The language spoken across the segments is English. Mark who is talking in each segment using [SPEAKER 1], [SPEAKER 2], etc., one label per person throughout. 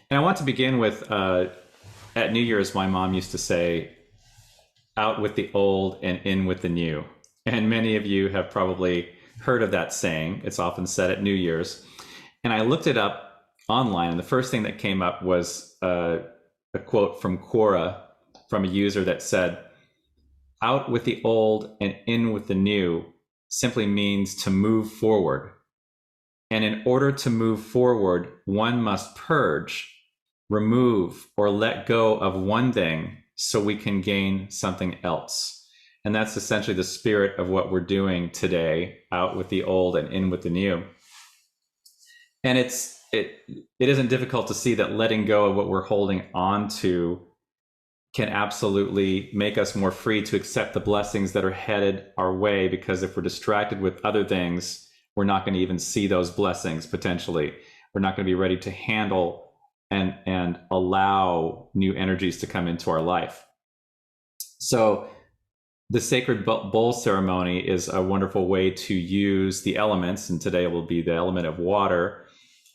[SPEAKER 1] And I want to begin with at New Year's, my mom used to say, out with the old and in with the new. And many of you have probably heard of that saying. It's often said at New Year's. And I looked it up online, and the first thing that came up was a quote from Quora from a user that said, out with the old and in with the new simply means to move forward. And in order to move forward, one must purge, remove, or let go of one thing so we can gain something else. And that's essentially the spirit of what we're doing today, out with the old and in with the new. And it isn't difficult to see that letting go of what we're holding on to can absolutely make us more free to accept the blessings that are headed our way, because if we're distracted with other things, we're not going to even see those blessings potentially. We're not going to be ready to handle and allow new energies to come into our life. So the sacred bowl ceremony is a wonderful way to use the elements, and today will be the element of water,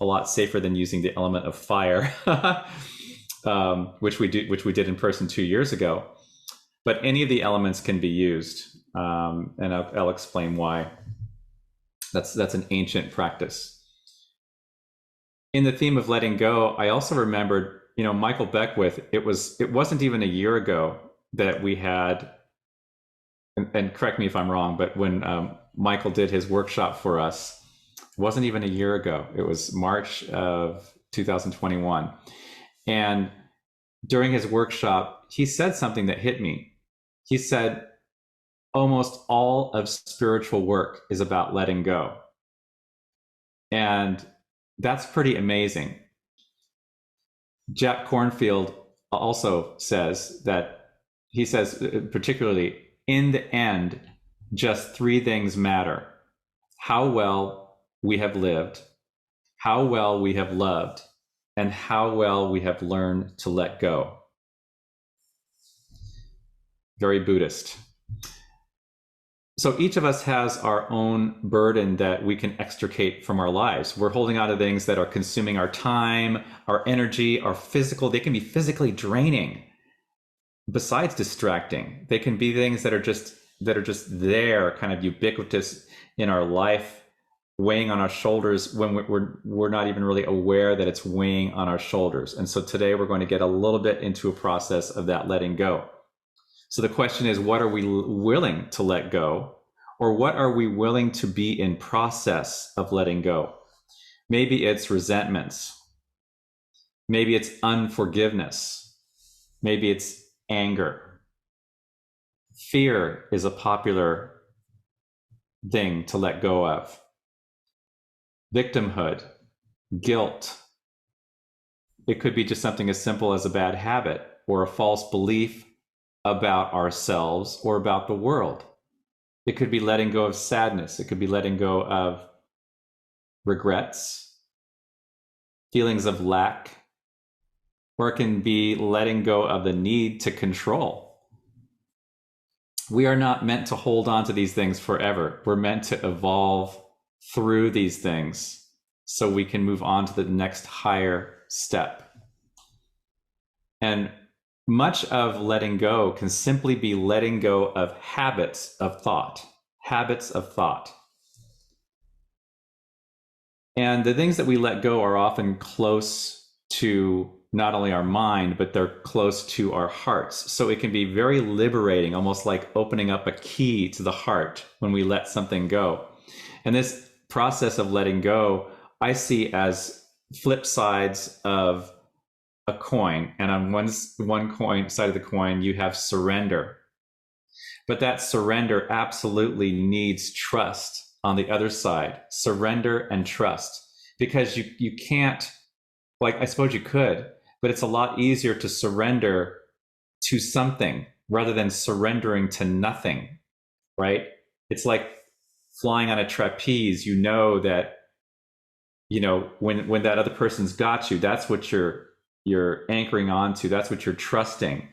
[SPEAKER 1] a lot safer than using the element of fire, which we did in person 2 years ago. But any of the elements can be used, and I'll explain why. That's an ancient practice. In the theme of letting go, I also remembered, Michael Beckwith. It wasn't even a year ago that we had, and correct me if I'm wrong, but when Michael did his workshop for us, it wasn't even a year ago. It was March of 2021. And during his workshop, he said something that hit me. He said, almost all of spiritual work is about letting go. And that's pretty amazing. Jack Kornfield also says that, he says, particularly, in the end, just three things matter: how well we have lived, how well we have loved, and how well we have learned to let go. Very Buddhist. So each of us has our own burden that we can extricate from our lives. We're holding on to things that are consuming our time, our energy, our physical. They can be physically draining. Besides distracting, they can be things that are just there, kind of ubiquitous in our life, weighing on our shoulders when we're not even really aware that it's weighing on our shoulders. And so today we're going to get a little bit into a process of that letting go. So the question is, what are we willing to let go? Or what are we willing to be in process of letting go? Maybe it's resentments. Maybe it's unforgiveness. Maybe it's anger. Fear is a popular thing to let go of. Victimhood, guilt. It could be just something as simple as a bad habit or a false belief about ourselves or about the world. It could be letting go of sadness. It could be letting go of regrets, feelings of lack, or it can be letting go of the need to control. We are not meant to hold on to these things forever. We're meant to evolve through these things so we can move on to the next higher step. And much of letting go can simply be letting go of habits of thought. And the things that we let go are often close to not only our mind, but they're close to our hearts. So it can be very liberating, almost like opening up a key to the heart when we let something go. And this process of letting go, I see as flip sides of a coin. And on one coin side of the coin, you have surrender. But that surrender absolutely needs trust on the other side. Surrender and trust. Because you can't, like, I suppose you could, but it's a lot easier to surrender to something rather than surrendering to nothing, right? It's like flying on a trapeze. You know that, when that other person's got you, that's what you're anchoring onto, that's what you're trusting.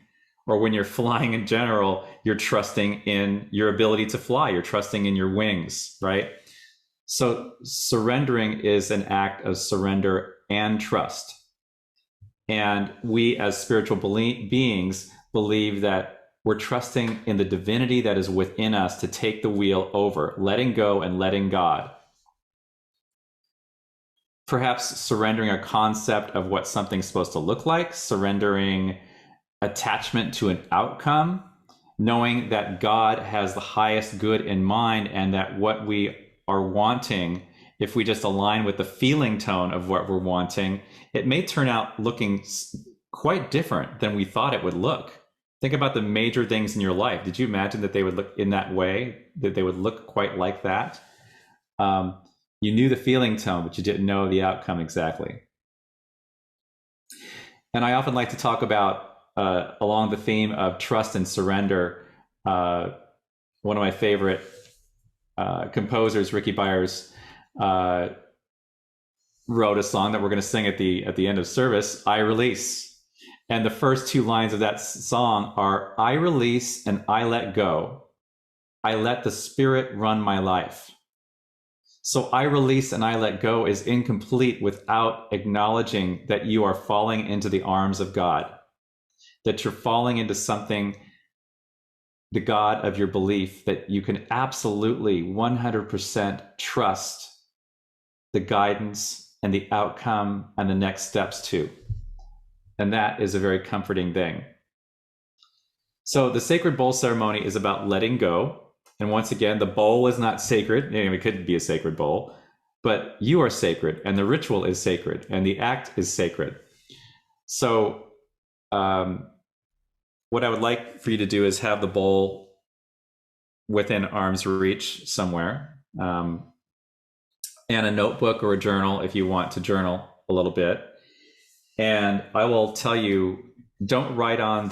[SPEAKER 1] Or when you're flying in general, you're trusting in your ability to fly, you're trusting in your wings, right? So surrendering is an act of surrender and trust. And we as spiritual beings believe that we're trusting in the divinity that is within us to take the wheel over, letting go and letting God. Perhaps surrendering a concept of what something's supposed to look like, surrendering attachment to an outcome, knowing that God has the highest good in mind and that what we are wanting, if we just align with the feeling tone of what we're wanting, it may turn out looking quite different than we thought it would look. Think about the major things in your life. Did you imagine that they would look in that way, that they would look quite like that? You knew the feeling tone, but you didn't know the outcome exactly. And I often like to talk about, along the theme of trust and surrender, one of my favorite composers, Ricky Byers, wrote a song that we're going to sing at the end of service, I Release. And the first two lines of that song are, I release and I let go. I let the Spirit run my life. So I release and I let go is incomplete without acknowledging that you are falling into the arms of God, that you're falling into something, the God of your belief, that you can absolutely 100% trust the guidance and the outcome and the next steps to. And that is a very comforting thing. So the sacred bowl ceremony is about letting go. And once again, the bowl is not sacred. It could be a sacred bowl, but you are sacred and the ritual is sacred and the act is sacred. So what I would like for you to do is have the bowl within arm's reach somewhere, and a notebook or a journal if you want to journal a little bit. And I will tell you, don't write on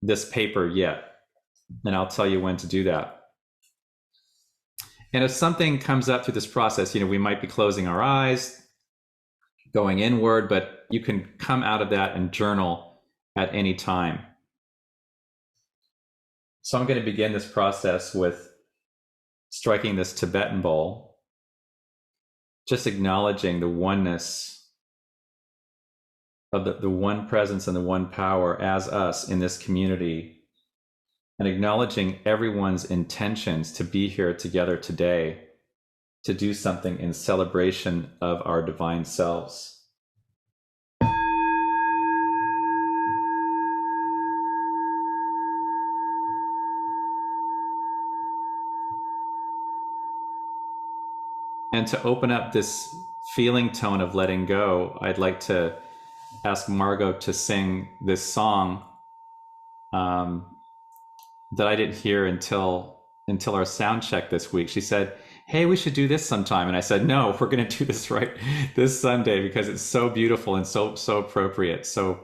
[SPEAKER 1] this paper yet. And I'll tell you when to do that. And if something comes up through this process, we might be closing our eyes, going inward, but you can come out of that and journal at any time. So I'm going to begin this process with striking this Tibetan bowl, just acknowledging the oneness of the one presence and the one power as us in this community, and acknowledging everyone's intentions to be here together today to do something in celebration of our divine selves. And to open up this feeling tone of letting go, I'd like to ask Margot to sing this song that I didn't hear until our sound check this week. She said, hey, we should do this sometime. And I said, no, we're going to do this right this Sunday because it's so beautiful and so appropriate. So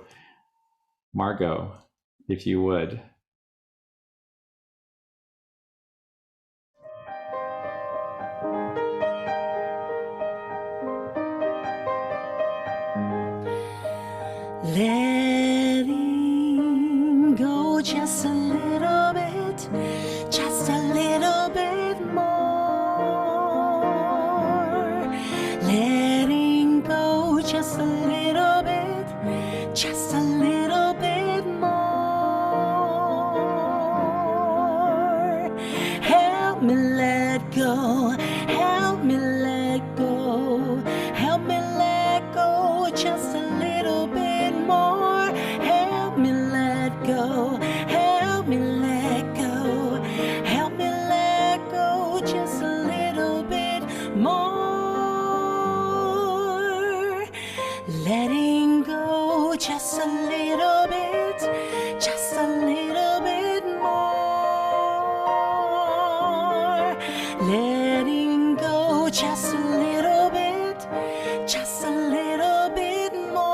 [SPEAKER 1] Margot, if you would.
[SPEAKER 2] Letting go just a little bit, just a little bit more. Letting go just a little bit, just a little bit more. Help me let go, help me let go, help me let go just a little bit more. Help me let go, help me let go, help me let go just a little bit more. Letting go just a little bit, just a little bit more. Letting go just a little bit, just a little bit more.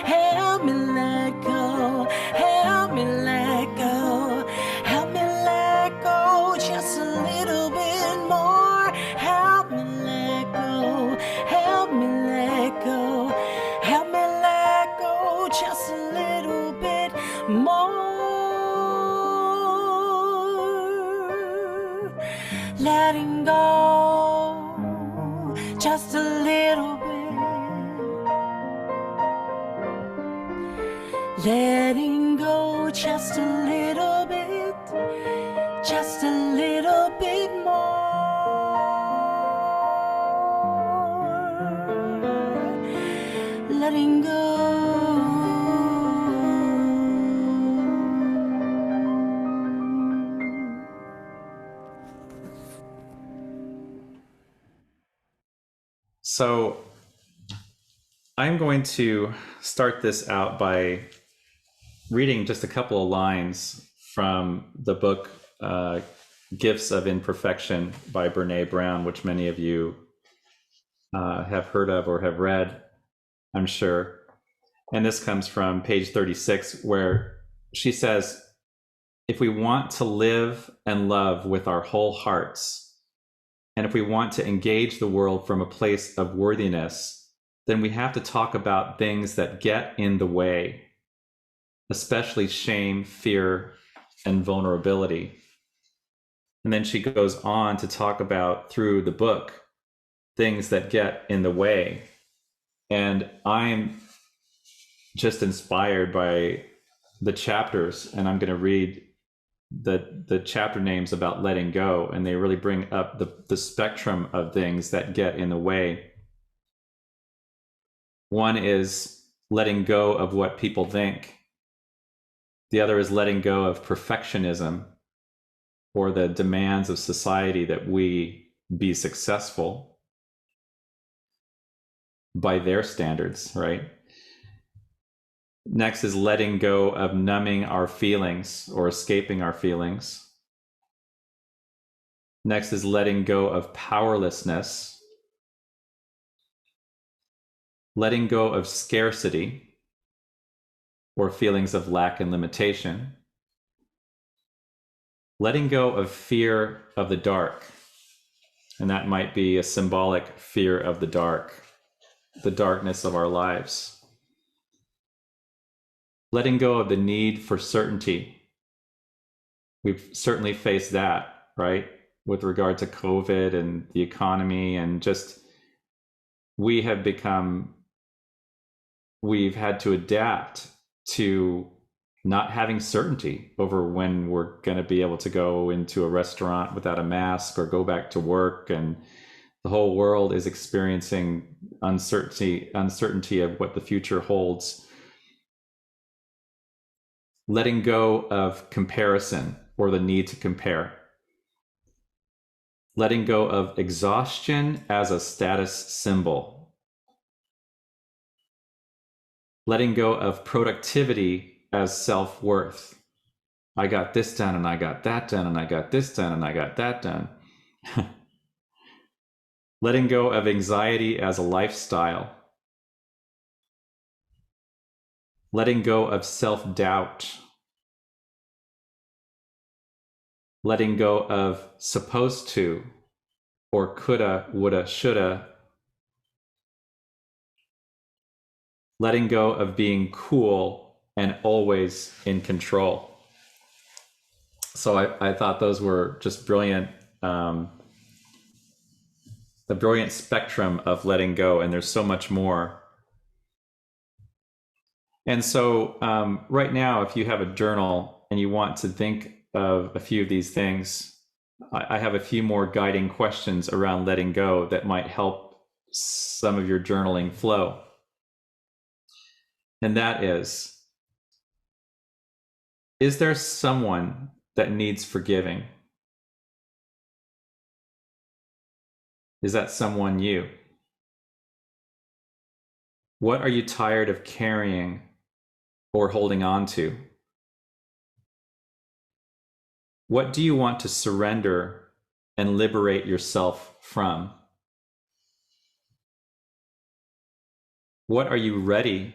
[SPEAKER 2] Help me let go, help me let go, help me let go just a little bit more. Help me let go, help me let go, help me let go just a little bit more. Letting go just a little bit. Letting go just a little bit, just a little bit more. Letting go.
[SPEAKER 1] So I'm going to start this out by reading just a couple of lines from the book Gifts of Imperfection by Brene Brown, which many of you have heard of or have read, I'm sure. And this comes from page 36, where she says, if we want to live and love with our whole hearts, and if we want to engage the world from a place of worthiness, then we have to talk about things that get in the way, especially shame, fear, and vulnerability. And then she goes on to talk about, through the book, things that get in the way. And I'm just inspired by the chapters, and I'm going to read the chapter names about letting go, and they really bring up the spectrum of things that get in the way. One is letting go of what people think. The other is letting go of perfectionism, or the demands of society that we be successful by their standards, right? Next is letting go of numbing our feelings or escaping our feelings. Next is letting go of powerlessness, letting go of scarcity or feelings of lack and limitation, letting go of fear of the dark, and that might be a symbolic fear of the dark, the darkness of our lives. Letting go of the need for certainty. We've certainly faced that, right? With regard to COVID and the economy, and just we've had to adapt to not having certainty over when we're going to be able to go into a restaurant without a mask or go back to work. And the whole world is experiencing uncertainty of what the future holds. Letting go of comparison or the need to compare. Letting go of exhaustion as a status symbol. Letting go of productivity as self-worth. I got this done, and I got that done, and I got this done, and I got that done. Letting go of anxiety as a lifestyle. Letting go of self-doubt. Letting go of supposed to, or coulda, woulda, shoulda. Letting go of being cool and always in control. So I thought those were just brilliant, the brilliant spectrum of letting go, and there's so much more. And so right now, if you have a journal and you want to think of a few of these things, I have a few more guiding questions around letting go that might help some of your journaling flow. And that is there someone that needs forgiving? Is that someone you? What are you tired of carrying or holding on to? What do you want to surrender and liberate yourself from? What are you ready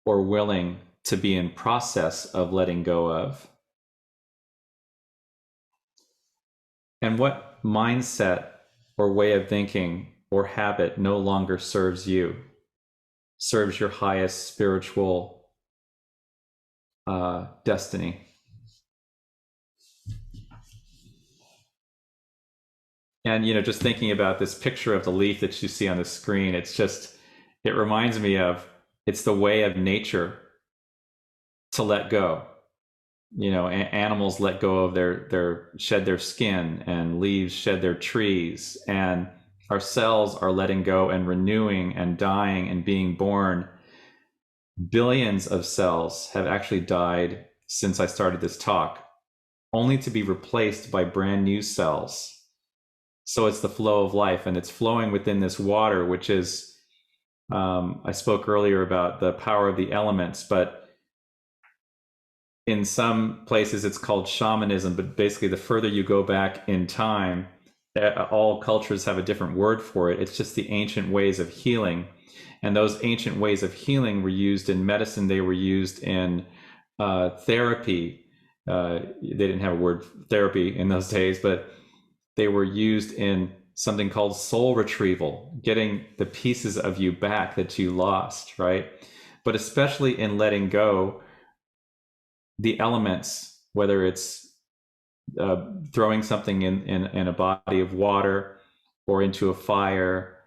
[SPEAKER 1] or willing to be in process of letting go of? And what mindset or way of thinking or habit no longer serves you, serves your highest spiritual destiny? And, you know, just thinking about this picture of the leaf that you see on the screen, it reminds me of, it's the way of nature to let go. You know, animals let go of shed their skin, and leaves shed their trees. And our cells are letting go and renewing and dying and being born. Billions of cells have actually died since I started this talk, only to be replaced by brand new cells. So it's the flow of life, and it's flowing within this water, which is, I spoke earlier about the power of the elements, but in some places it's called shamanism. But basically, the further you go back in time, all cultures have a different word for it. It's just the ancient ways of healing. And those ancient ways of healing were used in medicine. They were used in therapy. They didn't have a word therapy in those days, but they were used in something called soul retrieval, getting the pieces of you back that you lost, right? But especially in letting go the elements, whether it's throwing something in a body of water, or into a fire,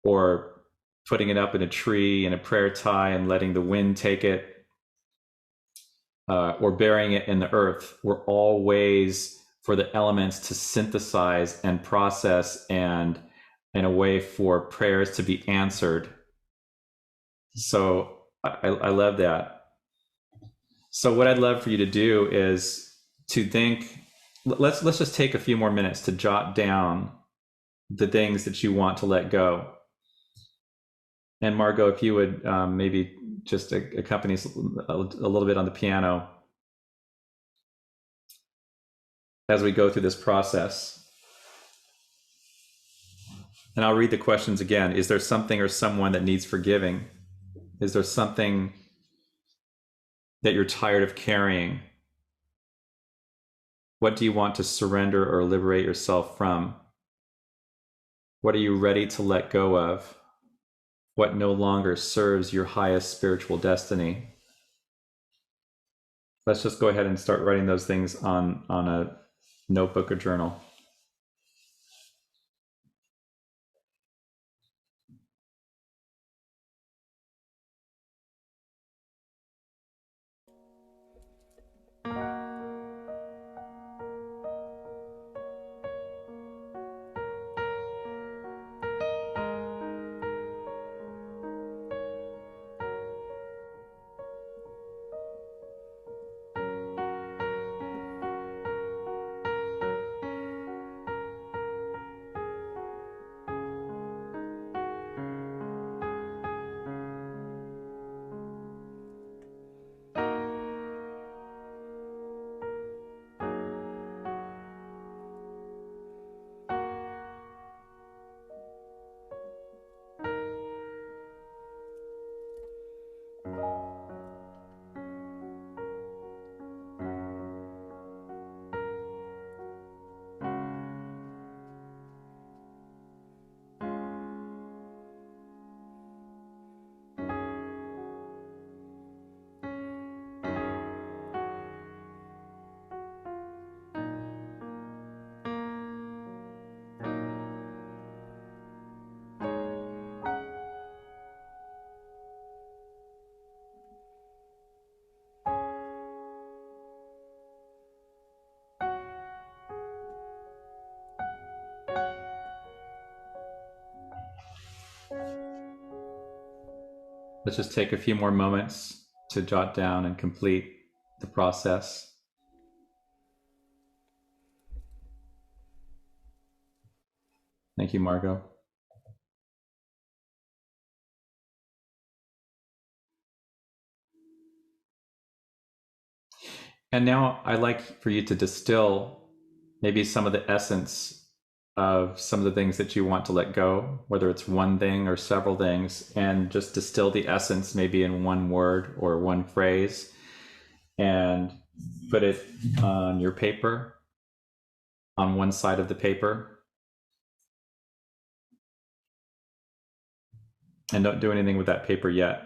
[SPEAKER 1] or putting it up in a tree in a prayer tie and letting the wind take it, or burying it in the earth, were all ways for the elements to synthesize and process, and in a way for prayers to be answered. So I love that. So what I'd love for you to do is to think, let's just take a few more minutes to jot down the things that you want to let go. And Margot, if you would maybe just accompany us a little bit on the piano as we go through this process. And I'll read the questions again. Is there something or someone that needs forgiving? Is there something that you're tired of carrying? What do you want to surrender or liberate yourself from? What are you ready to let go of? What no longer serves your highest spiritual destiny? Let's just go ahead and start writing those things on a notebook or journal. Let's just take a few more moments to jot down and complete the process. Thank you, Margot. And now I'd like for you to distill maybe some of the essence of some of the things that you want to let go, whether it's one thing or several things, and just distill the essence maybe in one word or one phrase, and put it on your paper, on one side of the paper. And don't do anything with that paper yet.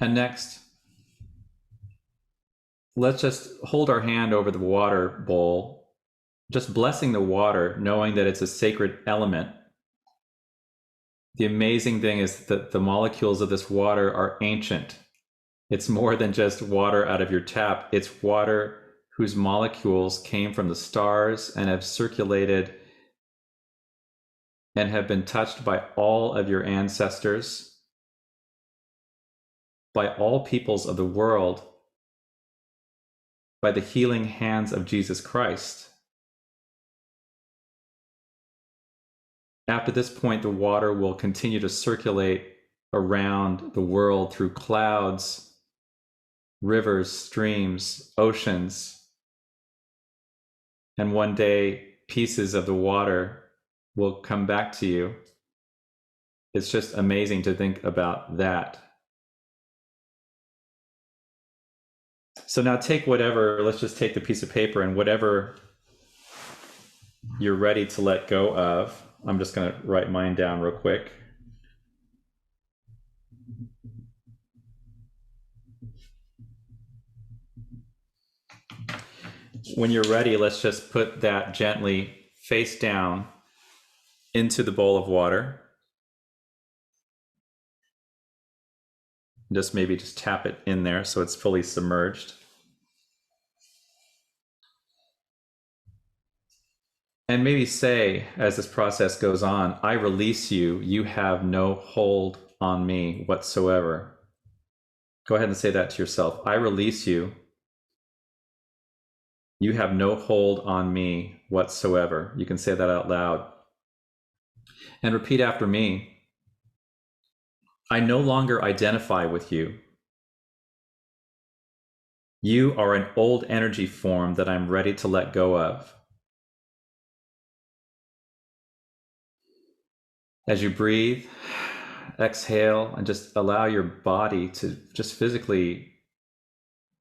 [SPEAKER 1] And next, let's just hold our hand over the water bowl, just blessing the water, knowing that it's a sacred element. The amazing thing is that the molecules of this water are ancient. It's more than just water out of your tap. It's water whose molecules came from the stars and have circulated and have been touched by all of your ancestors, by all peoples of the world, by the healing hands of Jesus Christ. After this point, the water will continue to circulate around the world through clouds, rivers, streams, oceans. And one day, pieces of the water will come back to you. It's just amazing to think about that. So now take whatever, let's just take the piece of paper and whatever you're ready to let go of. I'm just going to write mine down real quick. When you're ready, let's just put that gently face down into the bowl of water. Just maybe just tap it in there so it's fully submerged. And maybe say, as this process goes on, I release you. You have no hold on me whatsoever. Go ahead and say that to yourself. I release you. You have no hold on me whatsoever. You can say that out loud. And repeat after me. I no longer identify with you. You are an old energy form that I'm ready to let go of. As you breathe, exhale, and just allow your body to just physically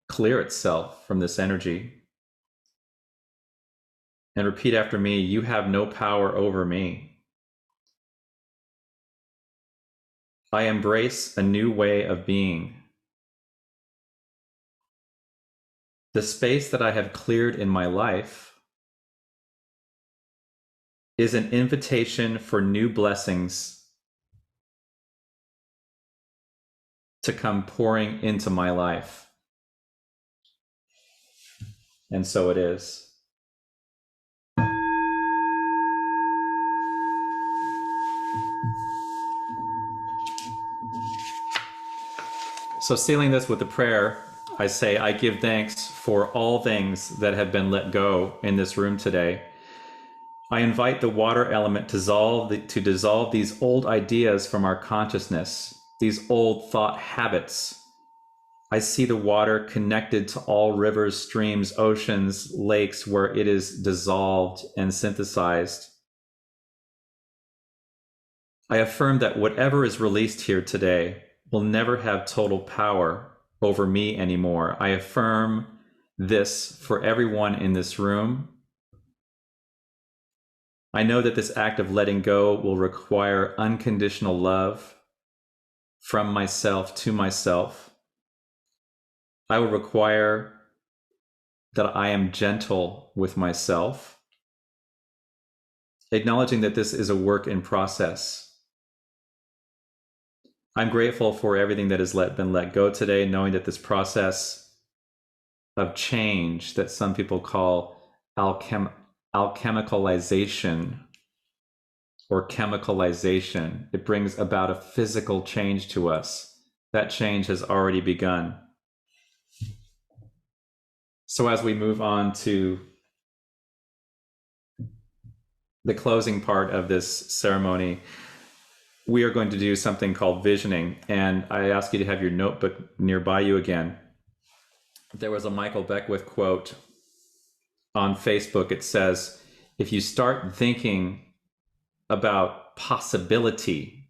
[SPEAKER 1] clear itself from this energy. And repeat after me, you have no power over me. I embrace a new way of being. The space that I have cleared in my life is an invitation for new blessings to come pouring into my life. And so it is. So sealing this with the prayer, I say, I give thanks for all things that have been let go in this room today. I invite the water element to dissolve these old ideas from our consciousness, these old thought habits. I see the water connected to all rivers, streams, oceans, lakes, where it is dissolved and synthesized. I affirm that whatever is released here today will never have total power over me anymore. I affirm this for everyone in this room. I know that this act of letting go will require unconditional love from myself to myself. I will require that I am gentle with myself, acknowledging that this is a work in process. I'm grateful for everything that has been let go today, knowing that this process of change that some people call alchemicalization or chemicalization, it brings about a physical change to us. That change has already begun. So as we move on to the closing part of this ceremony, we are going to do something called visioning. And I ask you to have your notebook nearby you again. There was a Michael Beckwith quote on Facebook. It says, if you start thinking about possibility,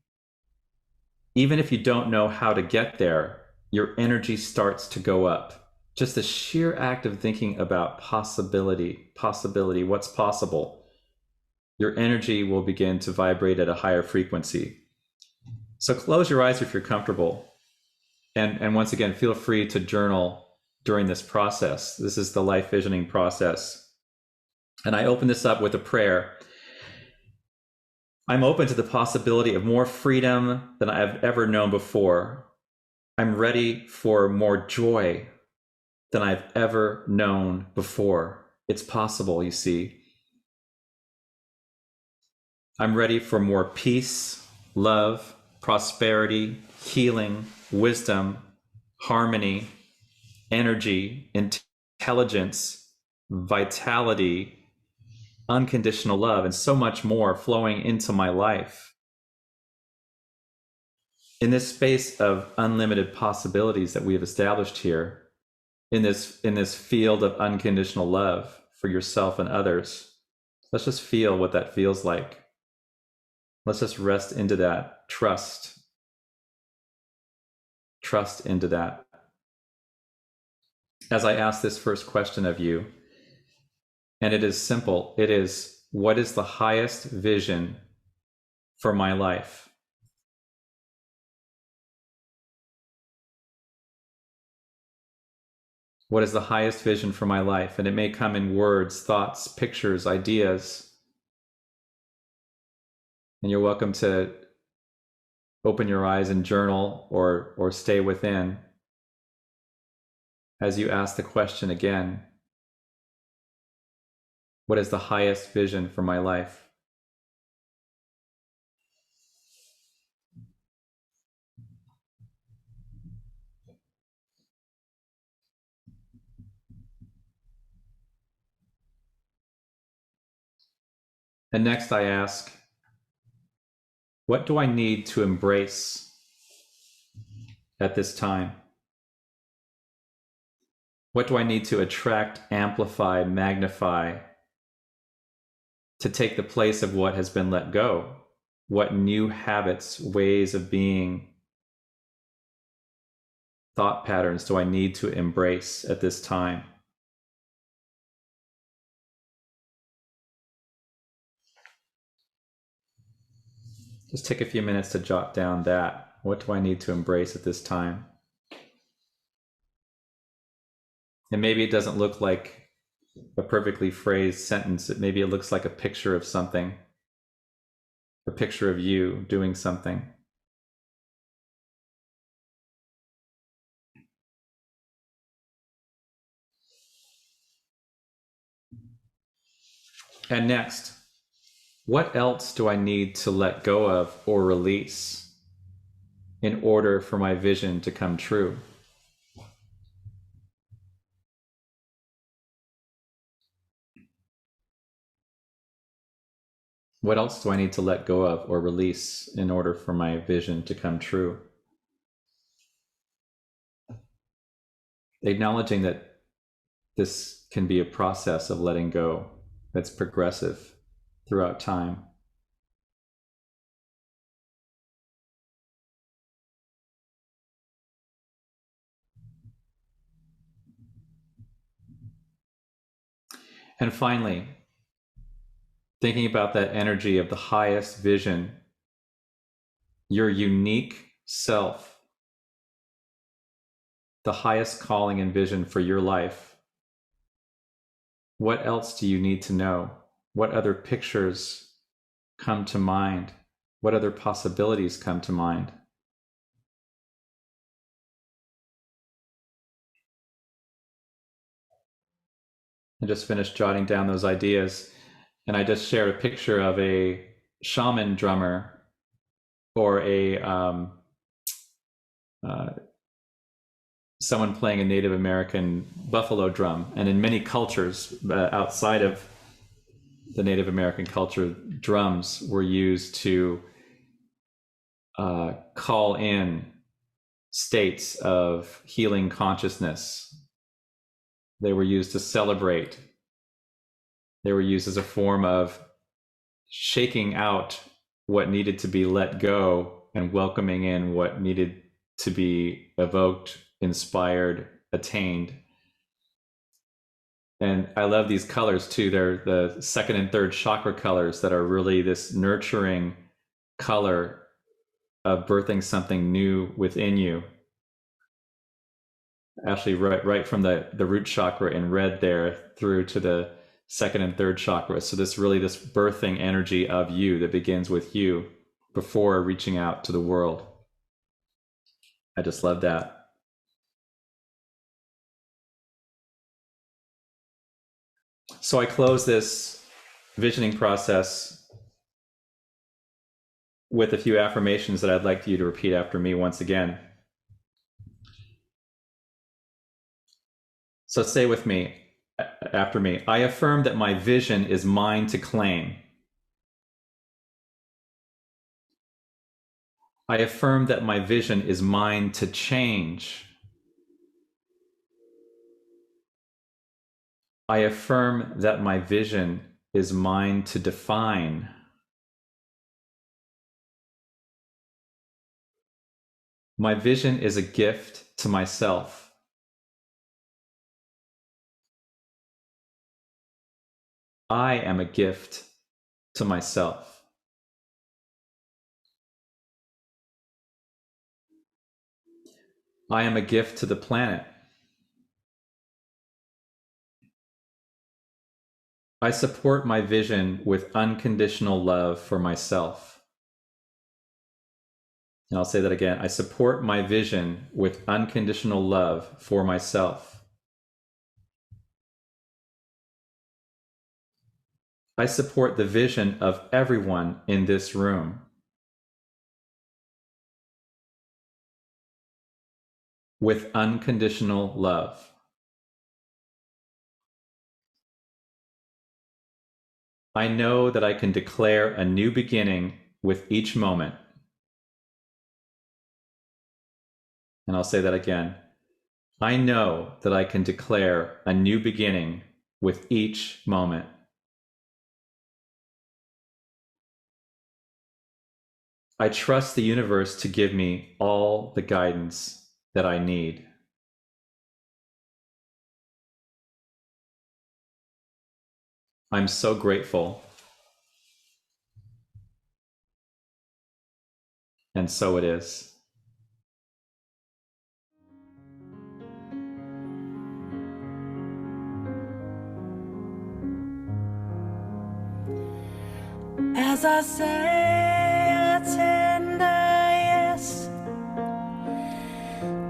[SPEAKER 1] even if you don't know how to get there, your energy starts to go up. Just the sheer act of thinking about possibility, what's possible, your energy will begin to vibrate at a higher frequency. So close your eyes if you're comfortable. And once again, feel free to journal during this process. This is the life visioning process. And I open this up with a prayer. I'm open to the possibility of more freedom than I've ever known before. I'm ready for more joy than I've ever known before. It's possible, you see. I'm ready for more peace, love, prosperity, healing, wisdom, harmony, energy, intelligence, vitality, unconditional love, and so much more flowing into my life. In this space of unlimited possibilities that we have established here, in this field of unconditional love for yourself and others, let's just feel what that feels like. Let's just rest into that, trust into that. As I ask this first question of you, and it is simple, it is, what is the highest vision for my life? What is the highest vision for my life? And it may come in words, thoughts, pictures, ideas. And you're welcome to open your eyes and journal or stay within as you ask the question again. What is the highest vision for my life? And next I ask, what do I need to embrace at this time? What do I need to attract, amplify, magnify to take the place of what has been let go? What new habits, ways of being, thought patterns do I need to embrace at this time? Just take a few minutes to jot down that. What do I need to embrace at this time? And maybe it doesn't look like a perfectly phrased sentence. Maybe it looks like a picture of something, a picture of you doing something. And next, what else do I need to let go of or release in order for my vision to come true? What else do I need to let go of or release in order for my vision to come true? Acknowledging that this can be a process of letting go that's progressive throughout time. And finally, thinking about that energy of the highest vision, your unique self, the highest calling and vision for your life. What else do you need to know? What other pictures come to mind? What other possibilities come to mind? I just finished jotting down those ideas, and I just shared a picture of a shaman drummer or a someone playing a Native American buffalo drum. And in many cultures outside of the Native American culture, drums were used to call in states of healing consciousness. They were used to celebrate. They were used as a form of shaking out what needed to be let go and welcoming in what needed to be evoked, inspired, attained. And I love these colors too. They're the second and third chakra colors that are really this nurturing color of birthing something new within you. Actually, right from the root chakra in red there through to the second and third chakra. So this birthing energy of you that begins with you before reaching out to the world. I just love that. So I close this visioning process with a few affirmations that I'd like you to repeat after me once again. So say with me, after me, I affirm that my vision is mine to claim. I affirm that my vision is mine to change. I affirm that my vision is mine to define. My vision is a gift to myself. I am a gift to myself. I am a gift to the planet. I support my vision with unconditional love for myself. And I'll say that again. I support my vision with unconditional love for myself. I support the vision of everyone in this room. With unconditional love. I know that I can declare a new beginning with each moment. And I'll say that again. I know that I can declare a new beginning with each moment. I trust the universe to give me all the guidance that I need. I'm so grateful. And so it is.
[SPEAKER 2] As I say a tender yes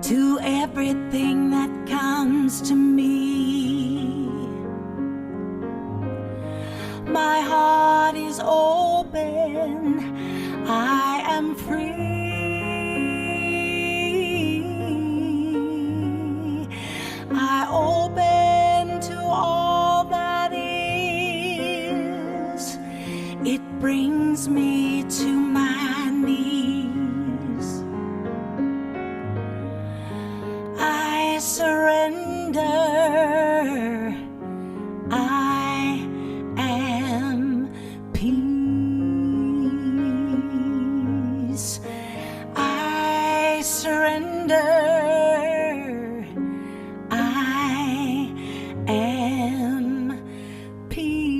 [SPEAKER 2] to everything that comes to me, my heart is open, I am free. I open to all that is. It brings me to my knees. I surrender. I am peace. I surrender. I am peace.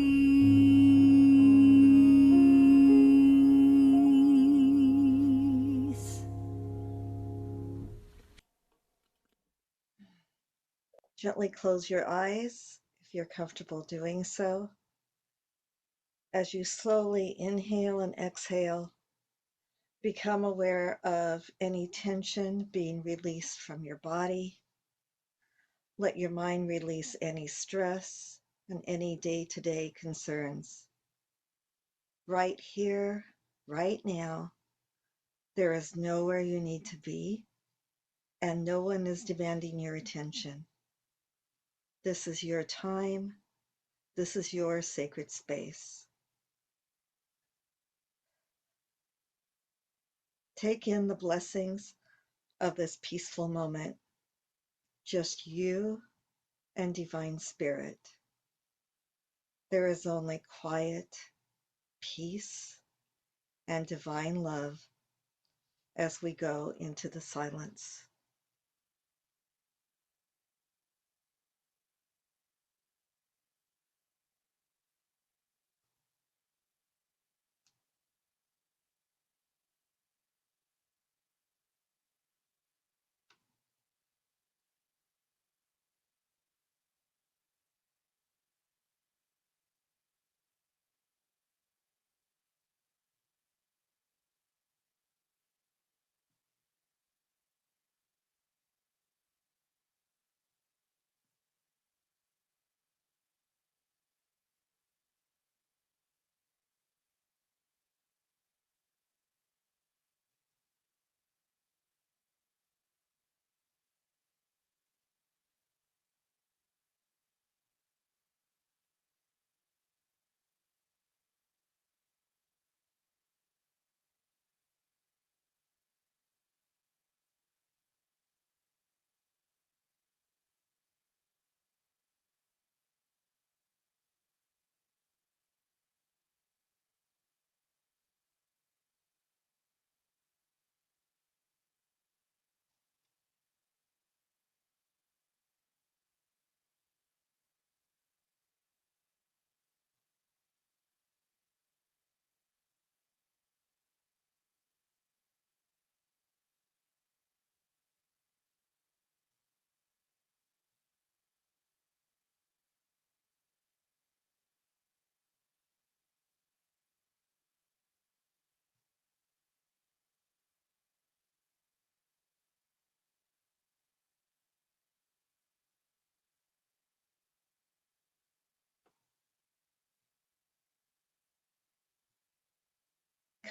[SPEAKER 3] Gently close your eyes if you're comfortable doing so. As you slowly inhale and exhale, become aware of any tension being released from your body. Let your mind release any stress and any day-to-day concerns. Right here, right now, there is nowhere you need to be, and no one is demanding your attention. This is your time. This is your sacred space. Take in the blessings of this peaceful moment, just you and Divine Spirit. There is only quiet, peace, and divine love as we go into the silence.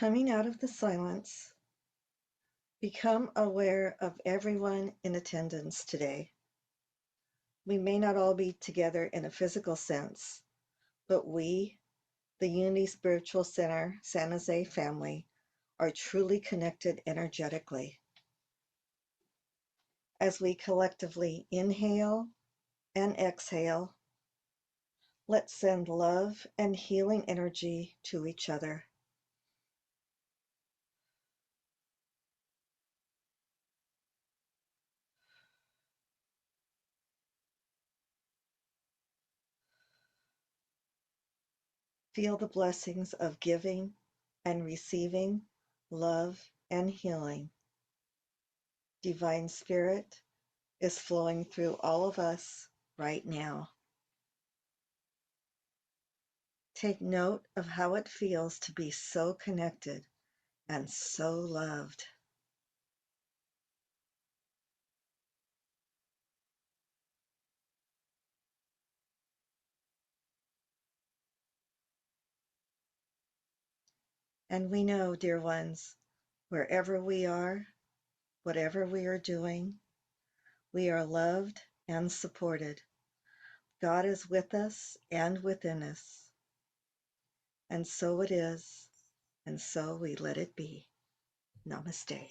[SPEAKER 3] Coming out of the silence, become aware of everyone in attendance today. We may not all be together in a physical sense, but we, the Unity Spiritual Center San Jose family, are truly connected energetically. As we collectively inhale and exhale, let's send love and healing energy to each other. Feel the blessings of giving and receiving love and healing. Divine Spirit is flowing through all of us right now. Take note of how it feels to be so connected and so loved. And we know, dear ones, wherever we are, whatever we are doing, we are loved and supported. God is with us and within us. And so it is, and so we let it be. Namaste.